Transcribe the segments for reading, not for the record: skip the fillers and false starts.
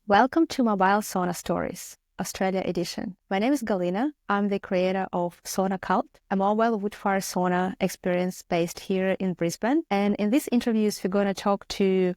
Welcome to Mobile Sauna Stories, Australia edition. My name is Galina. I'm the creator of Sauna Cult, a mobile wood-fire sauna experience based here in Brisbane. And in these interviews, we're going to talk to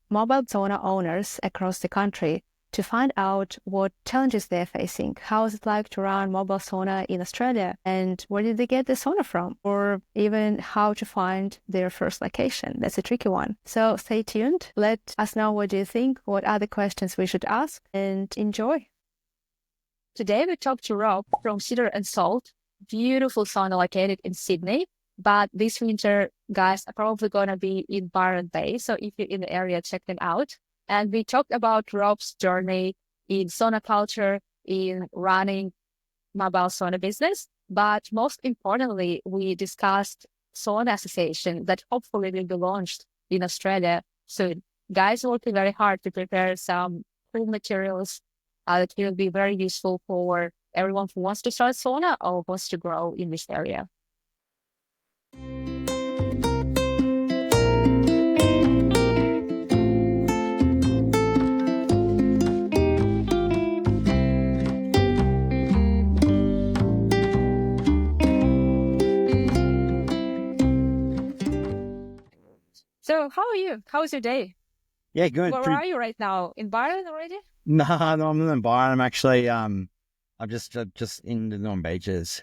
mobile sauna owners across the country to find out what challenges they're facing, how is it like to run mobile sauna in Australia, and where did they get the sauna from, or even how to find their first location. That's a tricky one. So stay tuned. Let us know what you think, what are the questions we should ask, and enjoy. Today we talked to Rob from Cedar and Salt, beautiful sauna located in Sydney. But this winter, guys, are probably going to be in Byron Bay. So if you're in the area, check them out. And we talked about Rob's journey in sauna culture, in running mobile sauna business. But most importantly, we discussed Sauna Association that hopefully will be launched in Australia soon. Guys are working very hard to prepare some cool materials that will be very useful for everyone who wants to start sauna or wants to grow in this area. So how are you? How was your day? Yeah, good. Where are you right now? In Byron already? No, I'm not in Byron. I'm actually I'm just in the Northern Beaches.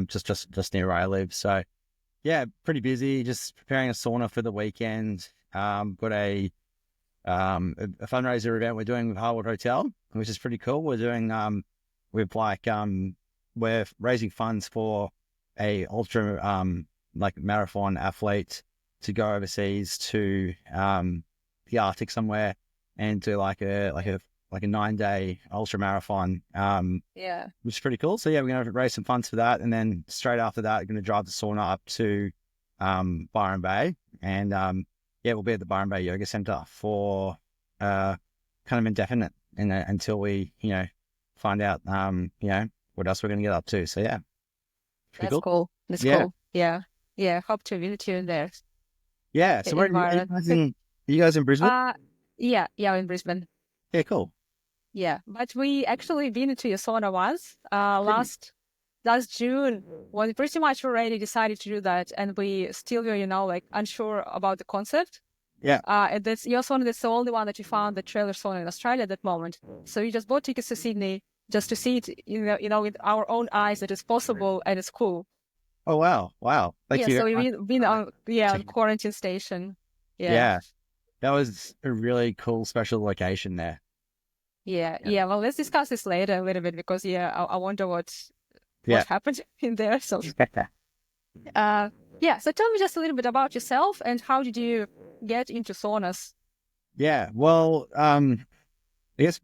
Just near where I live. So yeah, pretty busy. Just preparing a sauna for the weekend. Got a fundraiser event we're doing with Harwood Hotel, which is pretty cool. We're doing we're raising funds for a ultra marathon athlete to go overseas to the Arctic somewhere and do like a 9-day ultra marathon. Which is pretty cool. So yeah, we're gonna raise some funds for that, and then straight after that, we're gonna drive the sauna up to Byron Bay, and we'll be at the Byron Bay Yoga Centre for kind of indefinite, until we find out what else we're gonna get up to. So yeah, that's cool. That's cool. Yeah. Hope to visit you in there. Yeah. So where are you guys in Brisbane? Yeah, in Brisbane. Yeah, cool. Yeah, but we actually been to your sauna once last June when we pretty much already decided to do that, and we still were unsure about the concept. Yeah. And that's your sauna. That's the only one that you found the trailer sauna in Australia at that moment. So we just bought tickets to Sydney just to see it, with our own eyes that it's possible and it's cool. Oh wow! Thank you. So we've been on quarantine station. Yeah, that was a really cool special location there. Yeah. Well, let's discuss this later a little bit because I wonder what happened in there. So so tell me just a little bit about yourself and how did you get into saunas? Yeah, well, I guess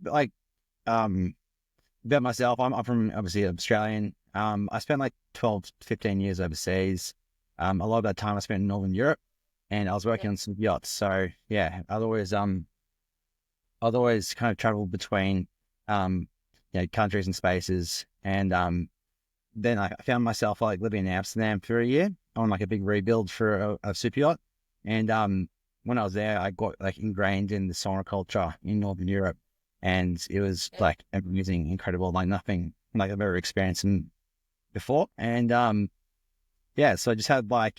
about myself, I'm from obviously Australian. I spent 12, 15 years overseas. A lot of that time I spent in Northern Europe, and I was working on some yachts. So yeah, I'd always kind of traveled between countries and spaces, and then I found myself living in Amsterdam for a year on a big rebuild for a super yacht. And when I was there, I got ingrained in the sauna culture in Northern Europe, and it was amazing, incredible, nothing I've ever experienced before. And so I just had I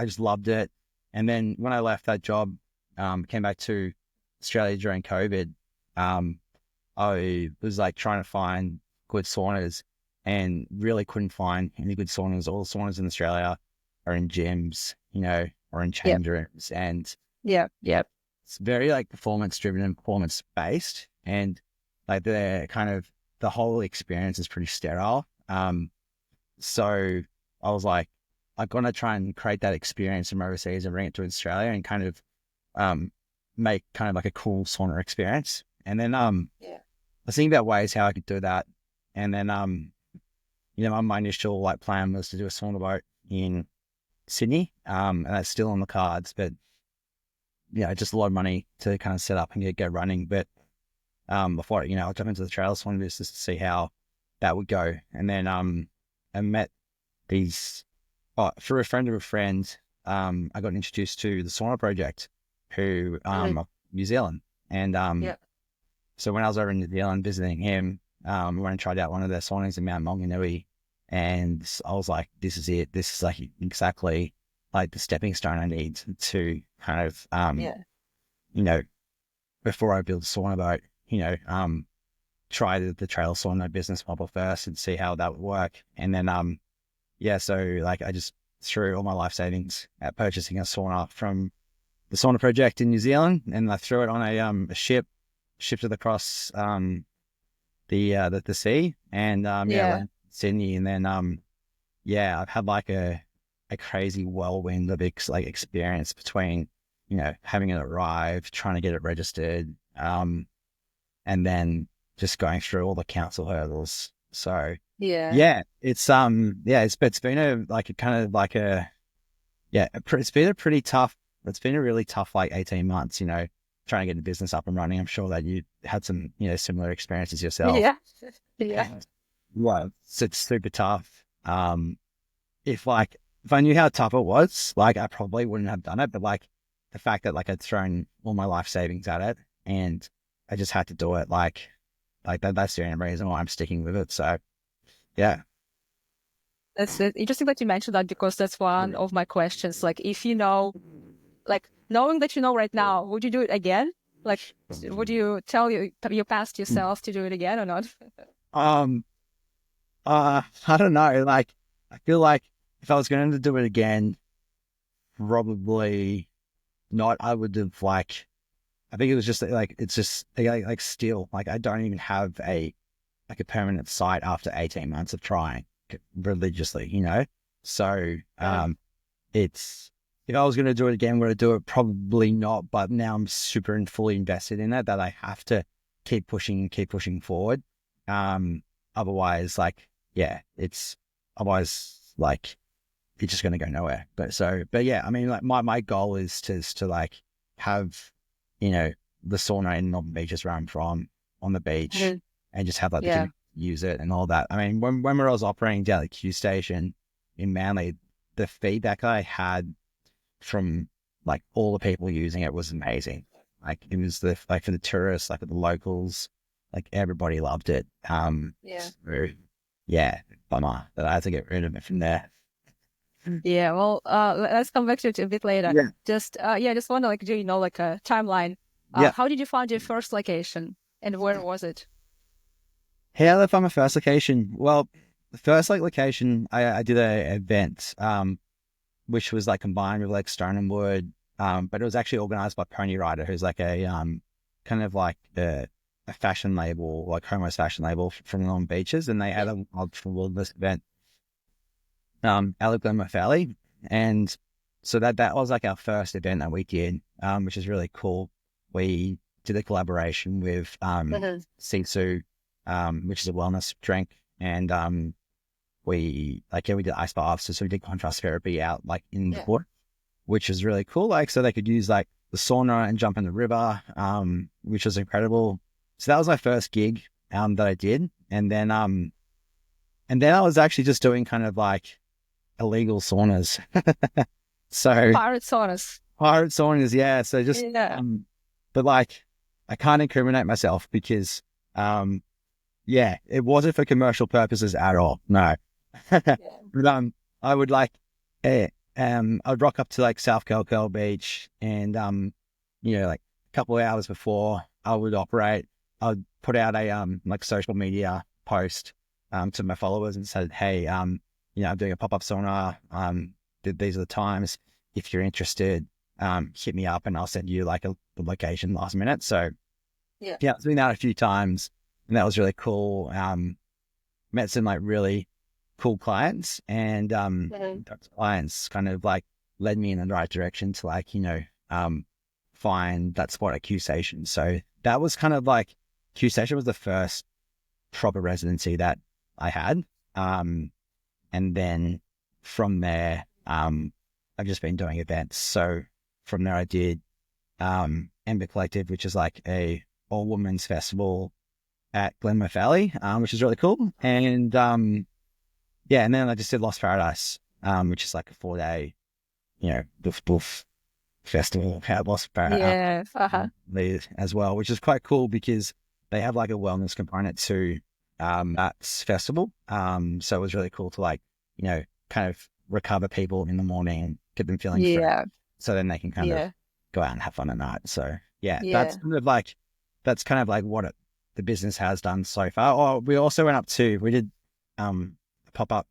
just loved it. And then when I left that job, came back to Australia during COVID, I was trying to find good saunas and really couldn't find any good saunas. All the saunas in Australia are in gyms, or in change rooms, and it's very performance driven and performance based, and they're kind of, the whole experience is pretty sterile. So I was I'm gonna try and create that experience from overseas and bring it to Australia and kind of make kind of a cool sauna experience. And then I was thinking about ways how I could do that. And then my initial plan was to do a sauna boat in Sydney, and that's still on the cards, but just a lot of money to kind of set up and get running. But before I'll jump into the trail sauna business to see how that would go. And then I met these through a friend of a friend. I got introduced to the Sauna Project, who are New Zealand, and So when I was over in New Zealand visiting him, we went and tried out one of their saunas in Mount Maunganui, and I was like, this is it. This is like exactly like the stepping stone I need to kind of, you know, before I build a sauna boat, try the trail sauna business model first and see how that would work. And then, so like I just threw all my life savings at purchasing a sauna from the sauna project in New Zealand, and I threw it on a ship, shipped it across the sea, and went to Sydney, and then I've had like a crazy whirlwind of experience between having it arrive, trying to get it registered, and then just going through all the council hurdles. So it's been it's been a really tough like 18 months, trying to get the business up and running. I'm sure that you had some, similar experiences yourself. Yeah. Well, it's super tough. If I knew how tough it was, like I probably wouldn't have done it, but like the fact that like I'd thrown all my life savings at it and I just had to do it, like that's the only reason why I'm sticking with it. So yeah. That's interesting that you mentioned that, because that's one of my questions. Like, if knowing that right now, would you do it again? Like, would you tell your past yourself to do it again or not? I don't know. Like, I feel like if I was going to do it again, probably not. I would have I think it was just it's just still like I don't even have a permanent site after 18 months of trying religiously, So, it's, if I was going to do it again, would I do it? Probably not. But now I'm super and fully invested in it, that I have to keep pushing forward. Otherwise, it's just going to go nowhere. But yeah, I mean, like my goal is to like have, the sauna in Northern Beaches where I'm from on the beach, and just have the community use it and all that. I mean, when I was operating down at the Q station in Manly, the feedback I had from like all the people using it was amazing. Like it was for the tourists, like for the locals, like everybody loved it. Bummer that I had to get rid of it from there. Yeah, well, let's come back to it a bit later. Yeah. Just want to do a timeline. How did you find your first location, and where was it? How did I find my first location? Well, the first location I did a event, which was like combined with like Stone and Wood, but it was actually organized by Pony Rider, who's like a kind of like a fashion label, like homo's fashion label from Long Beaches, and they had a ultra wilderness event out of Glenmore Valley, and so that was like our first event that we did, which is really cool. We did a collaboration with Sisu, which is a wellness drink, and we did ice baths, so we did contrast therapy out like in the water, which is really cool. Like, so they could use like the sauna and jump in the river, which was incredible. So that was my first gig that I did, and then I was actually just doing kind of like illegal saunas. So pirate saunas, yeah. So just but like I can't incriminate myself because it wasn't for commercial purposes at all. No. But I would I'd rock up to like South Kelkel Beach, and like a couple of hours before I would operate, I'd put out a like social media post to my followers and said, hey, I'm doing a pop-up sauna. These are the times. If you're interested, hit me up and I'll send you like the location last minute. So I was doing that a few times, and that was really cool. Met some like really cool clients, and those clients kind of like led me in the right direction to like, find that spot at Q Station. So that was kind of like, Q Station was the first proper residency that I had. And then from there, I've just been doing events. So from there I did Ember Collective, which is like a all women's festival at Glenmore Valley, which is really cool. And and then I just did Lost Paradise, which is like a 4-day, boof festival at Lost Paradise as well, which is quite cool because they have like a wellness component to that festival. So it was really cool to like, kind of recover people in the morning, get them feeling fresh, Yeah. so then they can kind of Yeah. go out and have fun at night. So yeah, Yeah. that's kind of like what the business has done so far. Oh, we did a pop up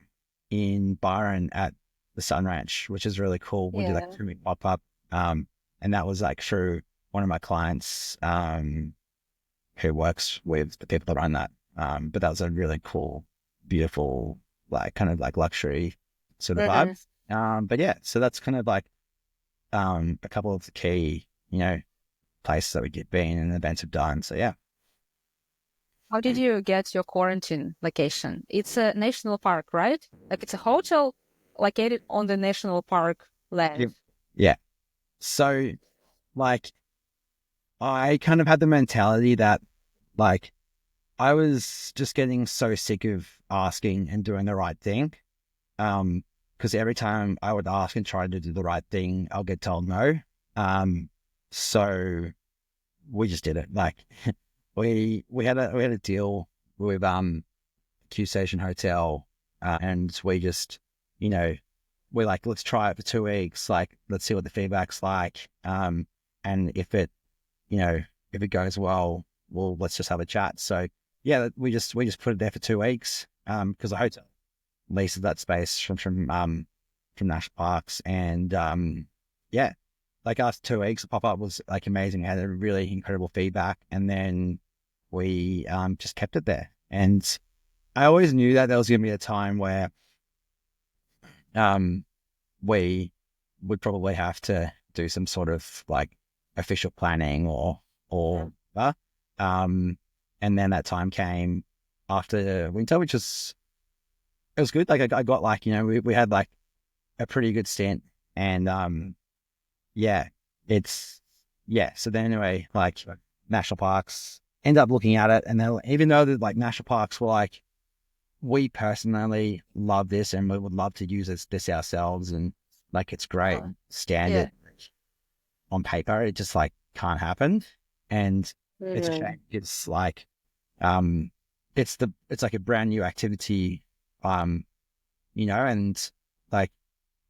in Byron at the Sun Ranch, which is really cool. We did like a Yeah. 2 week pop up, and that was like through one of my clients who works with the people that run that. But that was a really cool, beautiful, like kind of like luxury sort of vibe. Mhm. But yeah, so that's kind of like a couple of the key, places that we get been and events have done. So yeah. How did you get your quarantine location? It's a national park, right? Like it's a hotel located on the national park land. Yep. Yeah. So like I kind of had the mentality that like I was just getting so sick of asking and doing the right thing. Because every time I would ask and try to do the right thing, I'll get told no. So we just did it. Like we had a deal with Q Station Hotel, and we just, we're like, let's try it for 2 weeks. Like, let's see what the feedback's like. And if it goes well, let's just have a chat. So yeah, we just put it there for 2 weeks. Because the hotel leases that space from national parks, and yeah, like after 2 weeks, the pop up was like amazing. It had a really incredible feedback, and then we just kept it there. And I always knew that there was going to be a time where we would probably have to do some sort of like official planning or and then that time came after winter, which was it was good. Like I got like we had like a pretty good stint, and yeah, it's yeah. So then anyway, like national parks end up looking at it, and then even though the like national parks were like, we personally love this and we would love to use this ourselves, and like it's great Yeah. standard on paper, it just like can't happen. And it's a Mhm. shame. It's like um it's like a brand new activity, and like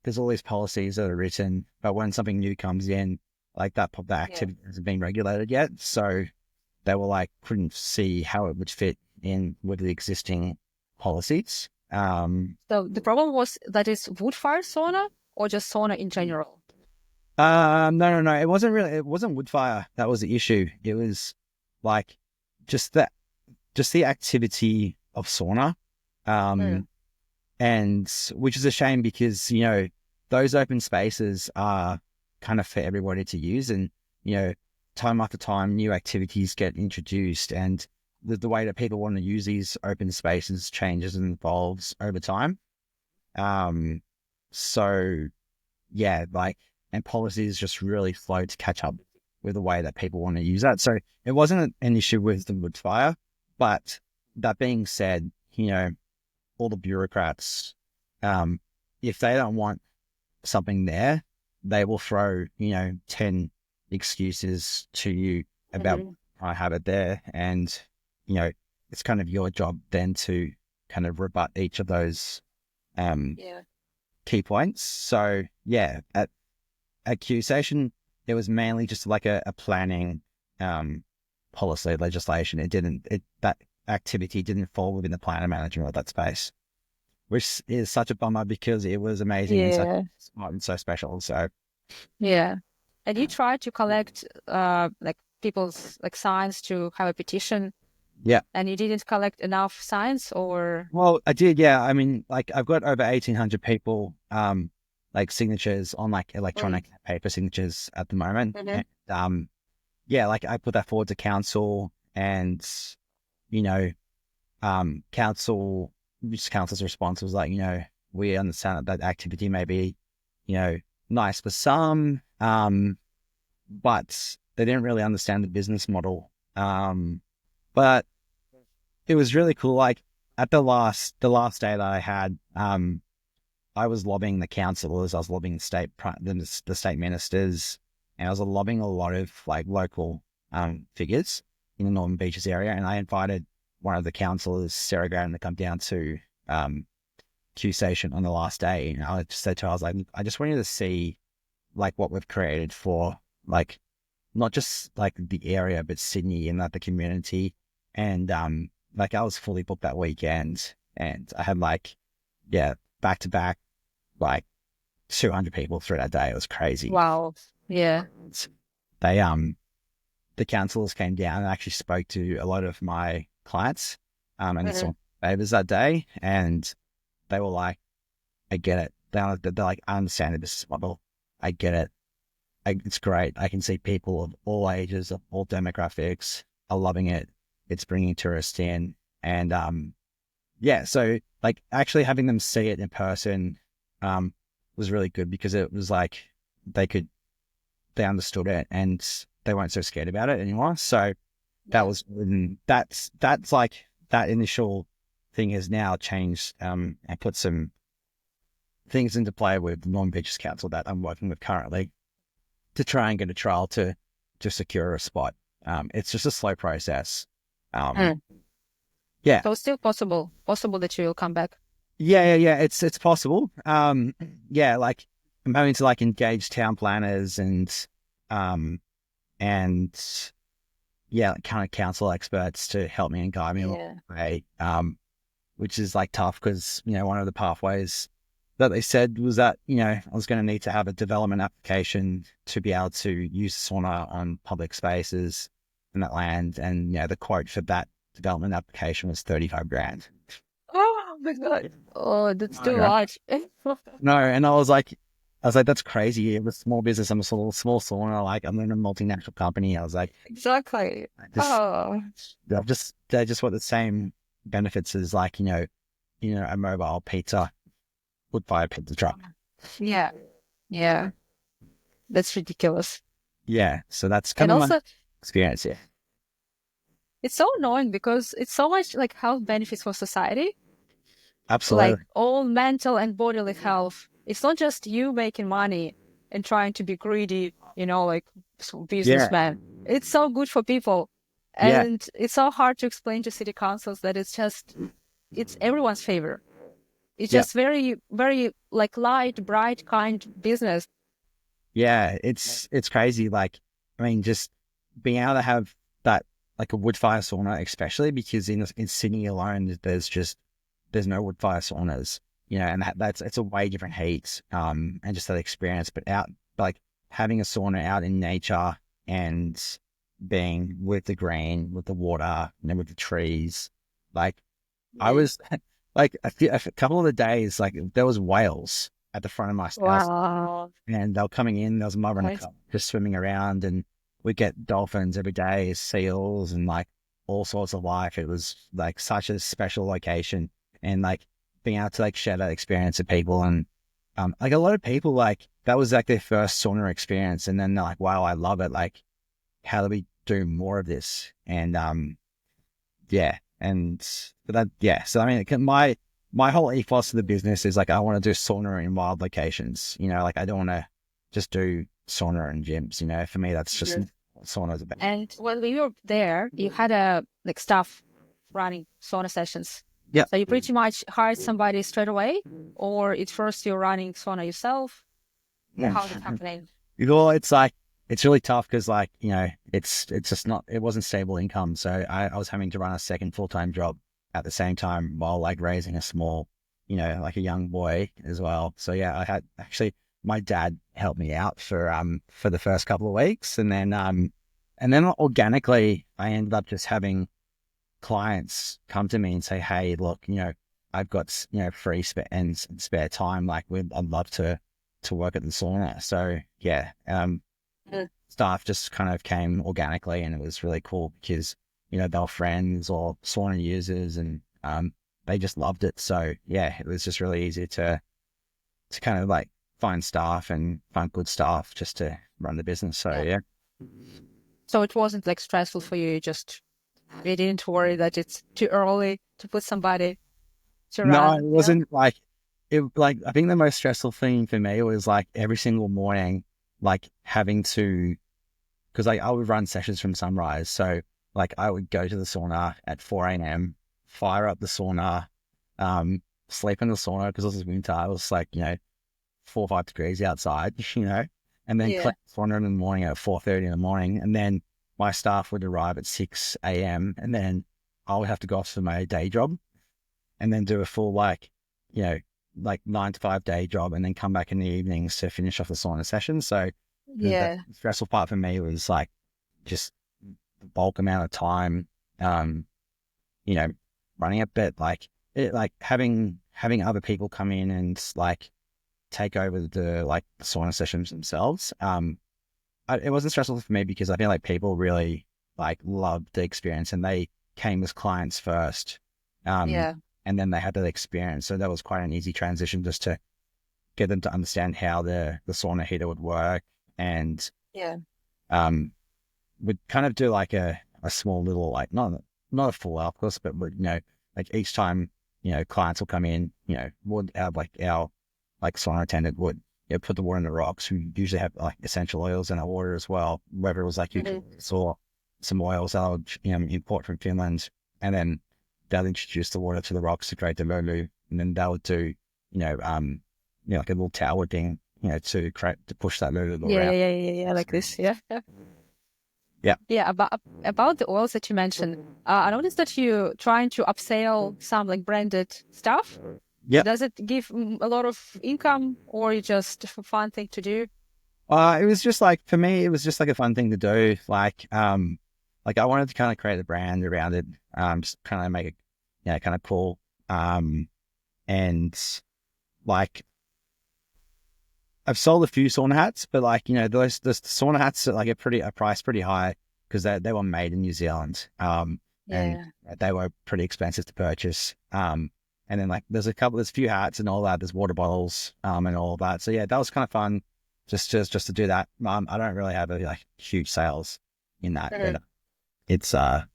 there's all these policies that are written, but when something new comes in, like that Yeah. activity hasn't been regulated yet. So they were like couldn't see how it would fit in with the existing policies. So the problem was that it's wood-fired sauna or just sauna in general? No. It wasn't wood fire. That was the issue. It was like just that, just the activity of sauna. Mm. Um, and which is a shame because, those open spaces are kind of for everybody to use. And, time after time, new activities get introduced, and the way that people want to use these open spaces changes and evolves over time. Um, so yeah, like, and policies just really slow to catch up with the way that people want to use that. So it wasn't an issue with the wood fire, but that being said, all the bureaucrats, um, if they don't want something there, they will throw, 10 excuses to you about Mhm. I have it there. And, it's kind of your job then to kind of rebut each of those um, Yeah. key points. So yeah, at Q Station, it was mainly just like a planning policy legislation. That activity didn't fall within the plan and management of that space, which is such a bummer because it was amazing and such Yeah. smart and so special. So Yeah. And you tried to collect like people's like signs to have a petition, yeah, and you didn't collect enough signs, or well, I did. Yeah, I mean, like I've got over 1,800 people, like signatures on like Mm. electronic paper signatures at the moment, Mhm. and yeah, like I put that forward to council, and you know, council's response was like, we understand that activity may be, you know, nice for some, but they didn't really understand the business model. But it was really cool. Like at the last day that I had, I was lobbying the councillors, I was lobbying the state ministers, and I was lobbying a lot of like local figures. in the Northern Beaches area, and I invited one of the councillors, Sarah Graham, to come down to Q Station on the last day. And I just said to her, I was like, I just want you to see like what we've created for like not just like the area, but Sydney and like the community. And like I was fully booked that weekend, and I had like back to back like 200 people through that day. It was crazy. Wow. Yeah. They the councillors came down and actually spoke to a lot of my clients and saw favors that day, and they were like, I get it. They're like, I understand the business model. I get it. It's great. I can see people of all ages, of all demographics are loving it. It's bringing tourists in. And so like actually having them see it in person was really good, because it was like they understood it and they weren't so scared about it anymore. So that's like that initial thing has now changed and put some things into play with Northern Beaches Council that I'm working with currently to try and get a trial to secure a spot. It's just a slow process. Yeah. So it's still possible that you will come back. Yeah. It's possible. Like I'm having to like engage town planners and kind of council experts to help me and guide me along the way. Which is like tough because, one of the pathways that they said was that, I was going to need to have a development application to be able to use the sauna on public spaces in that land. And, the quote for that development application was 35 grand. Oh my God. Oh, that's too much. No. And I was like, that's crazy. It was a small business. I'm a small sauna. Like I'm in a multinational company. I was like, exactly. They just want the same benefits as like, a mobile pizza wood fire pizza truck. Yeah. That's ridiculous. Yeah. So that's kind of my experience. Yeah. It's so annoying because it's so much like health benefits for society. Absolutely. Like all mental and bodily health. It's not just you making money and trying to be greedy, like businessman. Yeah. It's so good for people. And it's so hard to explain to city councils that it's everyone's favor. It's just very, very like light, bright, kind business. Yeah, it's crazy. Like, I mean, just being able to have that, like a wood fire sauna, especially because in Sydney alone, there's no wood fire saunas, and it's a way different heat, and just that experience. But like having a sauna out in nature and being with the green, with the water, and with the trees, like I was like a couple of the days, like there was whales at the front of my house. Wow. And they were coming in. There was a mother and a cub just swimming around, and we get dolphins every day, seals, and like all sorts of life. It was like such a special location, and like being able to like share that experience with people. And like a lot of people, like that was like their first sauna experience, and then they're like, "Wow, I love it! Like, how do we do more of this?" And So I mean, my whole ethos of the business is like I want to do sauna in wild locations. Like I don't want to just do sauna in gyms. For me, that's just what sauna is about. And when we were there, you had staff running sauna sessions. Yeah. So you pretty much hired somebody straight away, or at first you're running sauna yourself? Yeah. How's it happening? Well, it's really tough because it's just not, it wasn't stable income. So I was having to run a second full-time job at the same time while like raising a small, like a young boy as well. So yeah, I had my dad helped me out for the first couple of weeks. And then organically I ended up just having clients come to me and say, hey, look, I've got, free spare time. Like I'd love to work at the sauna. So yeah, staff just kind of came organically, and it was really cool because, they were friends or sauna users, and they just loved it. So yeah, it was just really easy to kind of like find staff and find good staff just to run the business. So yeah. So it wasn't like stressful for you. You didn't worry that it's too early to put somebody to run. No, it wasn't like it. Like I think the most stressful thing for me was like every single morning, like having to, because like I would run sessions from sunrise. So like I would go to the sauna at 4 a.m., fire up the sauna, sleep in the sauna because it was winter. It was like, 4 or 5 degrees outside, and then Yeah. collect the sauna in the morning at 4:30 in the morning. And then my staff would arrive at 6 a.m. and then I would have to go off to my day job and then do a full you know, 9 to 5 day job and then come back in the evenings to finish off the sauna session. So the Yeah. stressful part for me was like just the bulk amount of time, you know, running it, but like having other people come in and like take over the sauna sessions themselves. It wasn't stressful for me because I feel like people really like loved the experience and they came as clients first. Yeah. And then they had that experience. So that was quite an easy transition just to get them to understand how the sauna heater would work. And Yeah. we'd kind of do like a small little, like not a full hour course, but like each time, clients will come in, would have like our sauna attendant would put the water in the rocks. We usually have like essential oils in our water as well, whether it was like eucalyptus or some oils that I would import from Finland, and then they'll introduce the water to the rocks to create the lulu, and then they would do like a little tower thing to push that lulu Yeah. around. Yeah. Yeah. Yeah. Yeah. Like this. Yeah. Yeah. Yeah. About the oils that you mentioned, I noticed that you trying to upsell some like branded stuff. Yep. Does it give a lot of income, or you just a fun thing to do? It was just like, for me, it was just like a fun thing to do. Like I wanted to kind of create a brand around it, just kind of make it, kind of cool. And like I've sold a few sauna hats, but like, those sauna hats are like a price pretty high because they were made in New Zealand. And they were pretty expensive to purchase. And then like there's a few hats and all that. There's water bottles, and all of that. So yeah, that was kind of fun just to do that. I don't really have like huge sales in that, but it's, I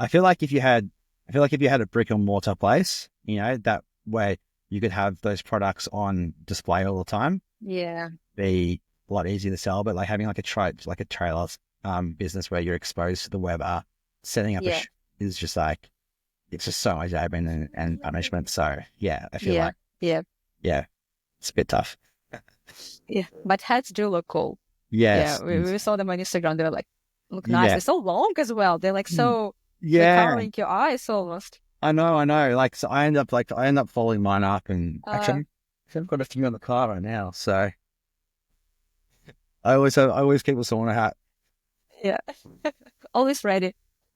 feel like if you had a brick and mortar place, that way you could have those products on display all the time. Yeah. Be a lot easier to sell, but like having like a trailer business where you're exposed to the weather, setting up is just like, it's just so much admin and punishment. So yeah, I feel like Yeah. it's a bit tough. Yeah. But hats do look cool. Yes. Yeah. We saw them on Instagram. They're like, look nice. Yeah. They're so long as well. They're like so covering your eyes almost. I know. Like, so I end up following mine up, and actually I've got a few on the car right now. So I always keep a sauna hat. Yeah. Always ready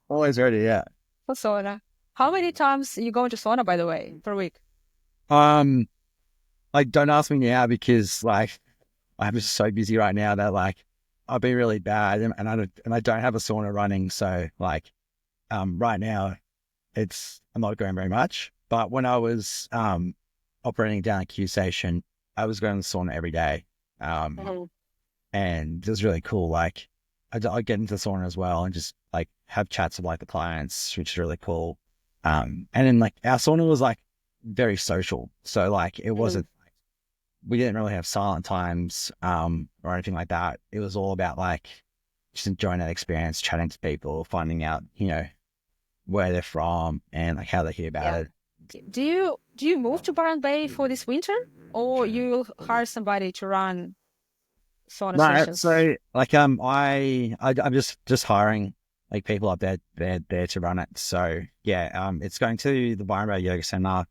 Always ready. Yeah. for sauna. How many times you go into sauna, by the way, per week? Like, don't ask me now because like I'm just so busy right now that like I'll be really bad, and I don't have a sauna running. So like, right now I'm not going very much. But when I was operating down at Q Station, I was going to the sauna every day, and it was really cool. Like, I'd get into the sauna as well and just like have chats with like the clients, which is really cool. And then like our sauna was like very social, so like it wasn't. We didn't really have silent times or anything like that. It was all about like just enjoying that experience, chatting to people, finding out, where they're from and like how they hear about it. Do you move to Byron Bay for this winter, or you'll hire somebody to run sauna sessions? So like I'm just hiring like people up there to run it. So yeah, it's going to the Byron Bay Yoga Center,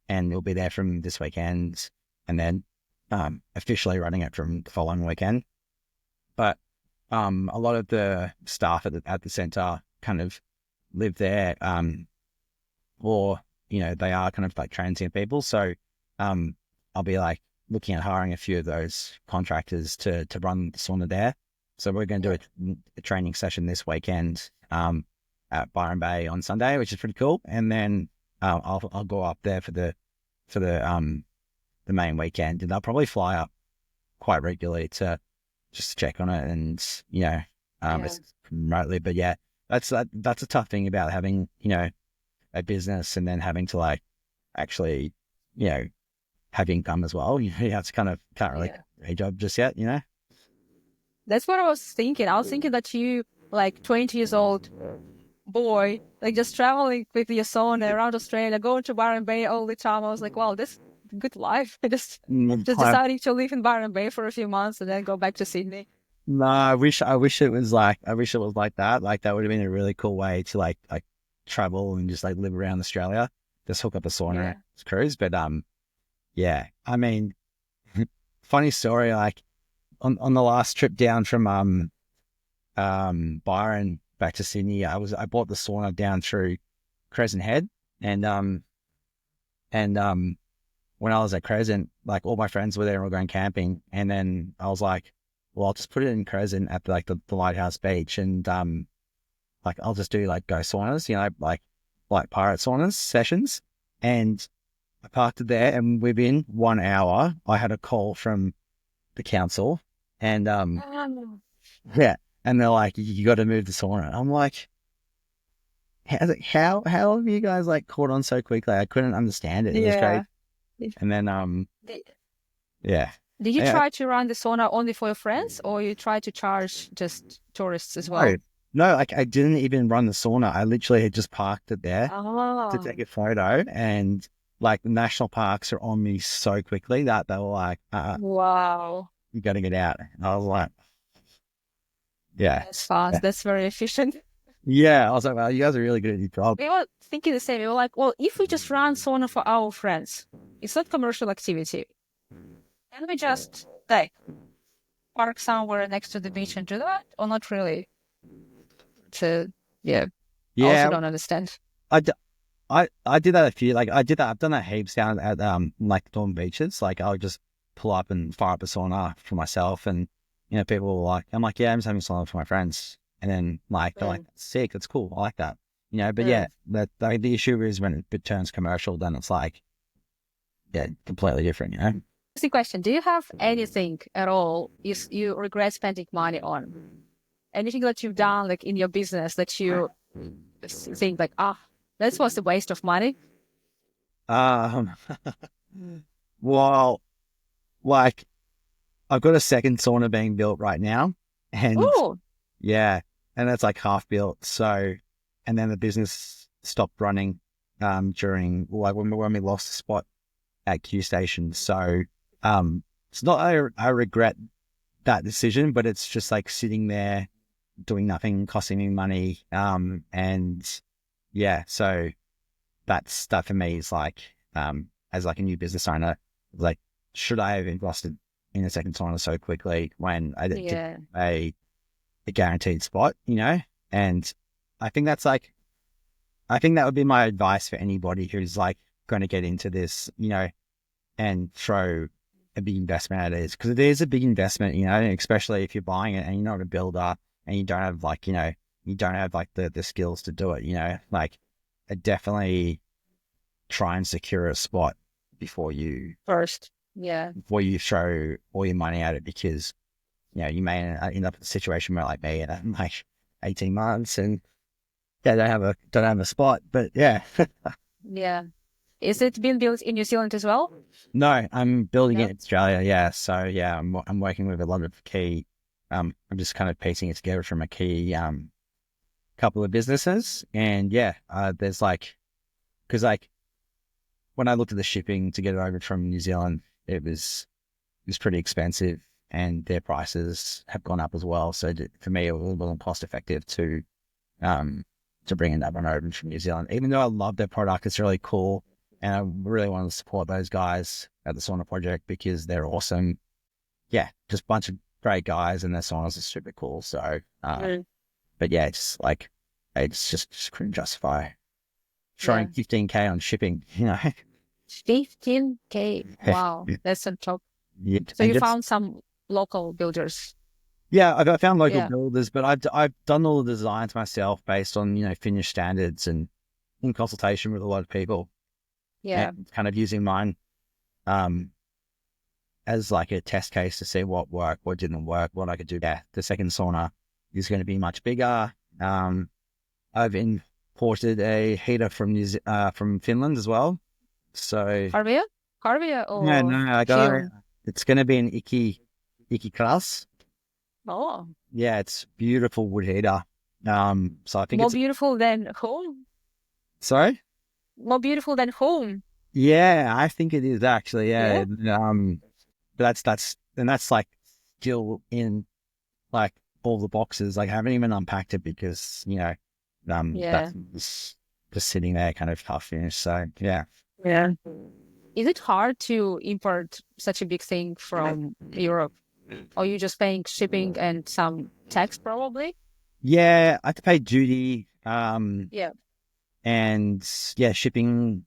and we'll be there from this weekend, and then officially running it from the following weekend. But a lot of the staff at the center kind of live there, or they are kind of like transient people. So I'll be like looking at hiring a few of those contractors to run the sauna there. So we're going to do a training session this weekend at Byron Bay on Sunday, which is pretty cool. And then I'll go up there for the main weekend, and I'll probably fly up quite regularly to just check on it and it's remotely. But yeah, that's a tough thing about having a business and then having to like actually have income as well. You have to can't really get a job just yet. That's what I was thinking. I was thinking that you like 20 years old boy, like just traveling with your sauna around Australia, going to Byron Bay all the time. I was like, wow, this good life. Just deciding to live in Byron Bay for a few months and then go back to Sydney. No, I wish it was like that. Like that would have been a really cool way to like travel and just like live around Australia. Just hook up a sauna cruise. But yeah. I mean, funny story, like on the last trip down from Byron back to Sydney, I bought the sauna down through Crescent Head and when I was at Crescent, like all my friends were there and we were going camping, and then I was like, well, I'll just put it in Crescent at like the Lighthouse Beach, and like I'll just do like ghost saunas, you know, like pirate saunas sessions. And I parked it there, and within 1 hour, I had a call from the council, and yeah, and they're like, you got to move the sauna. I'm like, how have you guys like caught on so quickly? I couldn't understand it. It was great. And then yeah. Did you try to run the sauna only for your friends, or you try to charge just tourists as well? No, like I didn't even run the sauna. I literally had just parked it there to take a photo, and like the national parks are on me so quickly that they were like, wow, you got to get out. And I was like, yeah. That's fast. Yeah. That's very efficient. Yeah. I was like, well, you guys are really good at your job. We were thinking the same. We were like, well, if we just run sauna for our friends, it's not commercial activity. Can we just like park somewhere next to the beach and do that? Or not really? I also don't understand. I did that a few, like I've done that heaps down at like Dorm beaches. Like I'll just pull up and fire up a sauna for myself, and you know, people were like, I'm like, yeah, I'm just having a sauna for my friends. And then like they're like, sick, that's cool, I like that. You know, but the issue is when it turns commercial, then it's like, yeah, completely different, you know? That's the question. Do you have anything at all you regret spending money on? Anything that you've done like in your business that you think like, that was a waste of money? Well, like I've got a second sauna being built right now, and yeah, and that's like half built. So, and then the business stopped running during like when we lost the spot at Q Station. So it's not I regret that decision, but it's just like sitting there doing nothing, costing me money. And yeah, so that for me is like as like a new business owner, like should I have invested in a second sauna so quickly when I didn't get a guaranteed spot, you know? And I think that would be my advice for anybody who's like going to get into this, you know, and throw a big investment at it, because it is a big investment, you know, especially if you're buying it and you're not a builder and you don't have like, you know, you don't have like the skills to do it, you know, like I definitely try and secure a spot before you throw all your money at it, because, you know, you may end up in a situation where like me and like 18 months and don't have a spot, but yeah. Yeah. Is it being built in New Zealand as well? No, I'm building it in Australia. Yeah. So yeah, I'm working with a lot of key, I'm just kind of piecing it together from a key, couple of businesses. And yeah, there's like, cause like when I looked at the shipping to get it over from New Zealand, it was pretty expensive, and their prices have gone up as well. So for me, it wasn't cost effective to bring that one over from New Zealand. Even though I love their product, it's really cool, and I really want to support those guys at the Sauna Project because they're awesome. Yeah, just a bunch of great guys, and their saunas are super cool. So, but yeah, it's like I just couldn't justify throwing $15,000 on shipping, you know. $15,000. Wow, that's on top. Yeah. So you found some local builders. Yeah, I found local builders, but I've done all the designs myself based on, you know, Finnish standards and in consultation with a lot of people. Yeah, and kind of using mine as like a test case to see what worked, what didn't work, what I could do. Yeah, the second sauna is going to be much bigger. I've imported a heater from Finland as well. So Carvia or no, I got it. It's going to be an Iki class. Oh. Yeah, it's beautiful wood heater. So I think More it's beautiful than home? sorry. More beautiful than home? Yeah, I think it is actually. Yeah? Yeah. But that's like still in like all the boxes. Like I haven't even unpacked it because Yeah. that's just sitting there kind of half finished. So yeah. Yeah. Is it hard to import such a big thing from Europe? Or you just paying shipping and some tax probably? Yeah, I had to pay duty, Yeah. and yeah, shipping.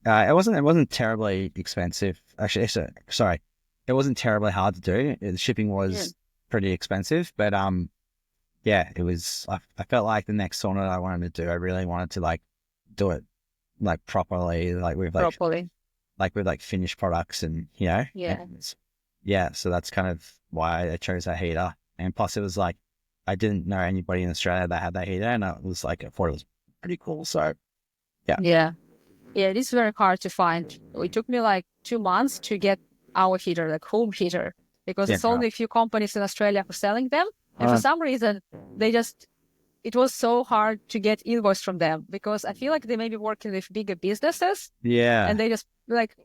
It wasn't terribly expensive. Actually, sorry, it wasn't terribly hard to do. The shipping Yeah. was pretty expensive, but yeah, it was. I felt like the next sauna that I wanted to do, I really wanted to like do it like properly, Properly. like with like finished products, and you know, Yeah. and yeah, so that's kind of why I chose that heater. And plus, it was like I didn't know anybody in Australia that had that heater, and I thought it was pretty cool. So yeah, Yeah. Yeah, it is very hard to find. It took me like 2 months to get our heater, like home heater, because yeah, it's only a few companies in Australia for selling them. And for uh, some reason, they just, it was so hard to get invoice from them because I feel like they may be working with bigger businesses yeah, and they just like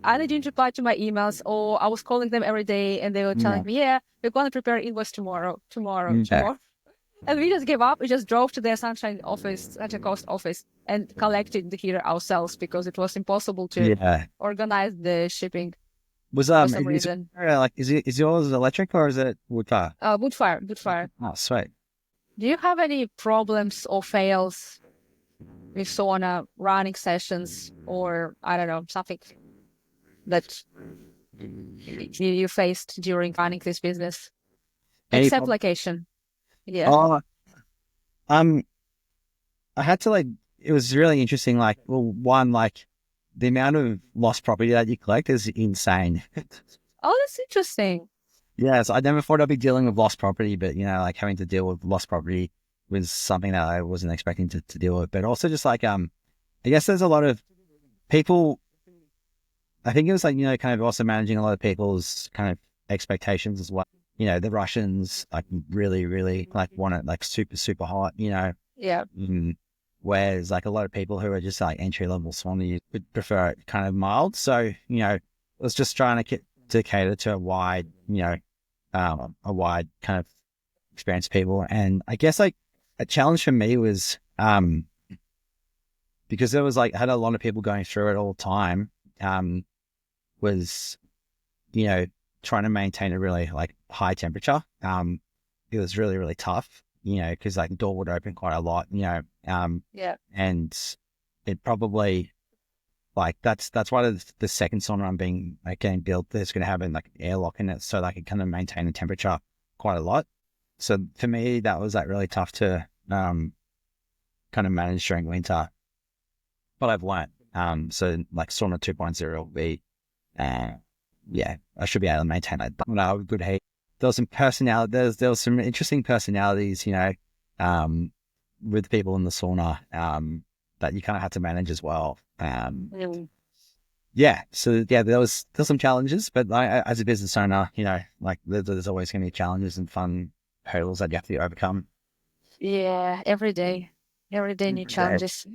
either didn't reply to my emails or I was calling them every day and they were telling yeah, me, yeah, we're going to prepare invoice tomorrow, yeah, tomorrow. And we just gave up. We just drove to their Sunshine Coast office and collected the heater ourselves because it was impossible to yeah. organize the shipping Was for some is reason. like is yours electric or is it wood fire? Wood fire, wood fire. Oh, sweet. Do you have any problems or fails with sauna running sessions or I don't know, something that you faced during running this business? Any Except problem? location. Yeah. Oh, um, I had to like. It was really interesting. Like, well, one like the amount of lost property that you collect is insane. Oh, that's interesting. Yes, I never thought I'd be dealing with lost property, but like having to deal with lost property was something that I wasn't expecting to deal with. But also just like I guess there's a lot of people. I think it was like kind of also managing a lot of people's kind of expectations as well. The Russians like really, really like want it like super, super hot. Yeah. Whereas like a lot of people who are just like entry level Swanee would prefer it kind of mild. So it was just trying to cater to a wide kind of experience of people. And I guess like a challenge for me was because there was like I had a lot of people going through it all the time. Was trying to maintain a really like high temperature. It was really, really tough. Because like the door would open quite a lot. Yeah. And it probably like that's why the second sauna I'm getting built. There's going to have like an airlock in it, so that I can kind of maintain the temperature quite a lot. So for me, that was like really tough to kind of manage during winter. But I've learned. So like sauna 2.0 will be, yeah, I should be able to maintain that. No, good heat. There was some personality. There was some interesting personalities, with people in the sauna, that you kind of had to manage as well. Yeah. So yeah, there's some challenges, but as a business owner, like there's always going to be challenges and fun hurdles that you have to overcome. Yeah. Every day new Yeah. challenges.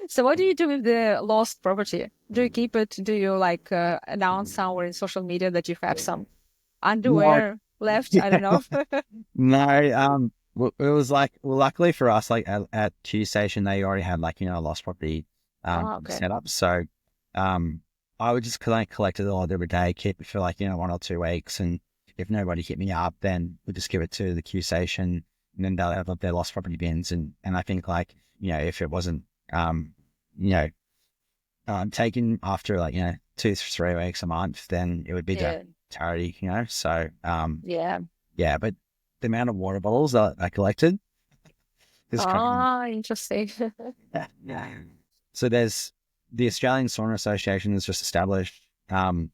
So what do you do with the lost property? Do you keep it? Do you like announce somewhere in social media that you have some No, underwear left? I don't know. no. It was like, well, luckily for us, like at Q Station, they already had like a lost property Oh, okay. set up. So I would just collect it all every day, keep it for like 1 or 2 weeks, and if nobody hit me up, then we'll just give it to the Q Station, and then they'll have their lost property bins. And I think like if it wasn't you know taken after like 2 to 3 weeks a month, then it would be Yeah. charity. So Yeah. yeah, but the amount of water bottles that I collected is crazy. Ah, interesting. Yeah. So there's the Australian Sauna Association is just established, and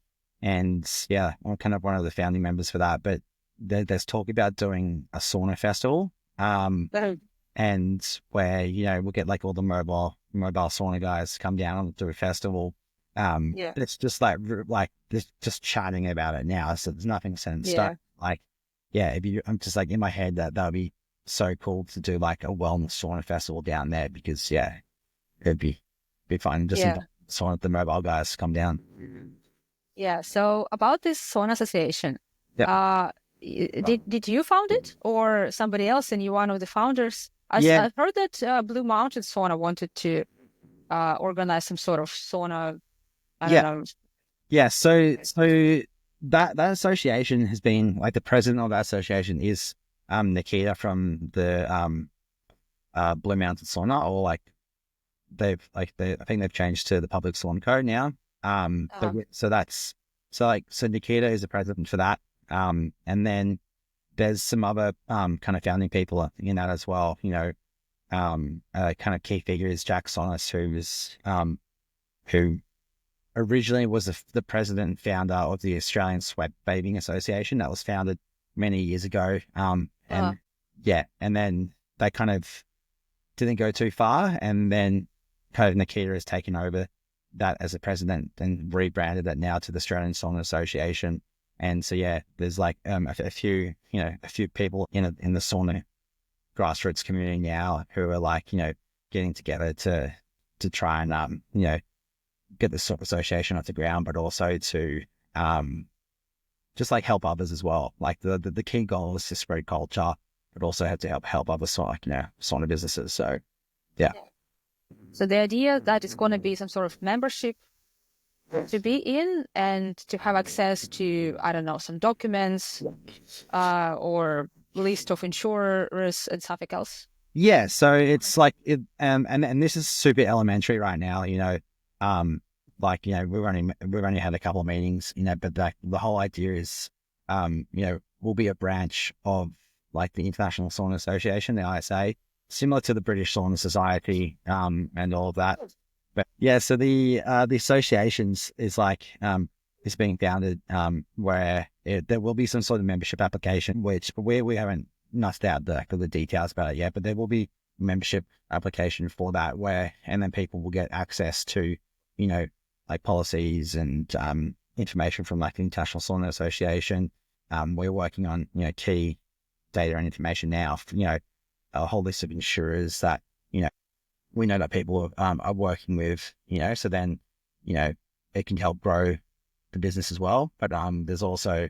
yeah, I'm kind of one of the founding members for that. But there's talk about doing a sauna festival, Oh, and where we'll get like all the mobile sauna guys to come down and do a festival. yeah. It's just like there's just chatting about it now, so there's nothing set in stone. Yeah. Like yeah, I'm just like in my head that would be so cool to do like a wellness sauna festival down there because yeah, it'd be fun. Just Yeah. invite sauna the mobile guys to come down. Yeah. So about this sauna association, Yep. uh, did you found it or somebody else and you one of the founders? Yeah. I've heard that Blue Mountain Sauna wanted to organize some sort of sauna. I don't Yeah. know. Yeah. So that association has been like the president of that association is Nikita from the Blue Mountain Sauna, or like I think they've changed to the Public Sauna Code now. Uh, So that's so Nikita is the president for that. And then there's some other kind of founding people in that as well. You know, kind of key figures, Jack Sonis, who originally was the president and founder of the Australian Sweat Bathing Association that was founded many years ago. uh, And yeah, and then they kind of didn't go too far, and then kind of Nikita has taken over that as a president and rebranded it now to the Australian Sauna Association. And so yeah, there's like a few people in the sauna grassroots community now who are like getting together to try and get the association off the ground, but also to just like help others as well. Like the key goal is to spread culture, but also have to help other sauna businesses. So yeah. so the idea that it's going to be some sort of membership to be in and to have access to, I don't know, some documents or list of insurers and something else. Yeah, so it's like and this is super elementary right now, like we've only had a couple of meetings, but the whole idea is we'll be a branch of like the International Sauna Association, the ISA, similar to the British Sauna Society, and all of that. But yeah, so the associations is like is being founded where there will be some sort of membership application, which we haven't nussed out the details about it yet, but there will be a membership application for that and then people will get access to, like policies and information from like the International Sauna Association. We're working on, key data and information now, a whole list of insurers that, we know that people are working with, so then, it can help grow the business as well. But there's also,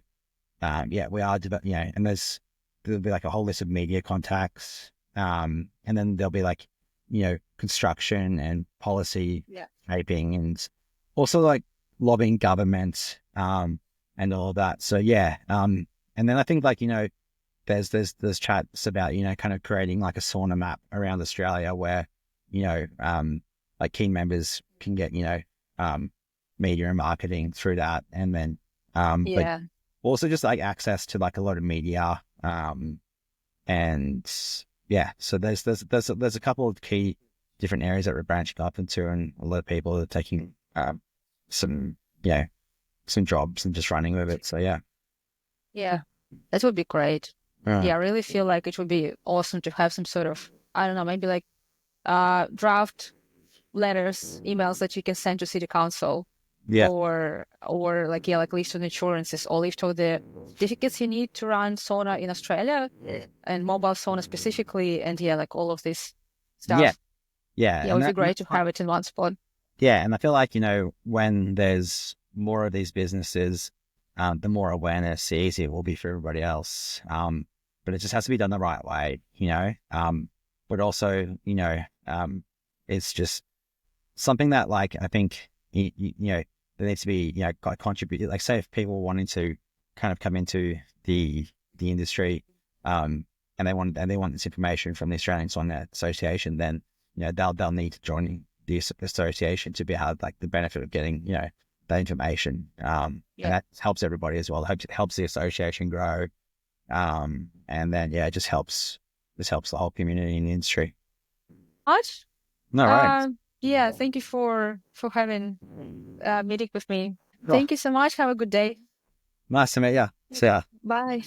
we are, and there'll be like a whole list of media contacts. And then there'll be like, construction and policy shaping and also like lobbying government, and all of that. So yeah. And then I think like, there's chats about, kind of creating like a sauna map around Australia where, like key members can get, media and marketing through that. And then, but also just like access to like a lot of media. And yeah, so there's a couple of key different areas that we're branching up into, and a lot of people are taking, some, some jobs and just running with it. So yeah. Yeah, that would be great. Yeah, I really feel like it would be awesome to have some sort of, I don't know, maybe like draft letters, emails that you can send to city council, Yeah. or like like list of insurances, or list of the certificates you need to run sauna in Australia and mobile sauna specifically, and like all of this stuff. Yeah, It would be great to have it in one spot. Yeah, and I feel like when there's more of these businesses, the more awareness, the easier it will be for everybody else. But it just has to be done the right way, but also, it's just something that like, I think, there needs to be, contribute, like say if people are wanting to kind of come into the industry, and they want this information from the Australian Sauna Association, then, they'll need to join the association to be had like the benefit of getting, that information. And that helps everybody as well. It helps the association grow. And then, it just helps the whole community in the industry. Much? No, right. Yeah, thank you for having a meeting with me. Oh, Thank you so much. Have a good day. nice to meet you. See ya. Bye.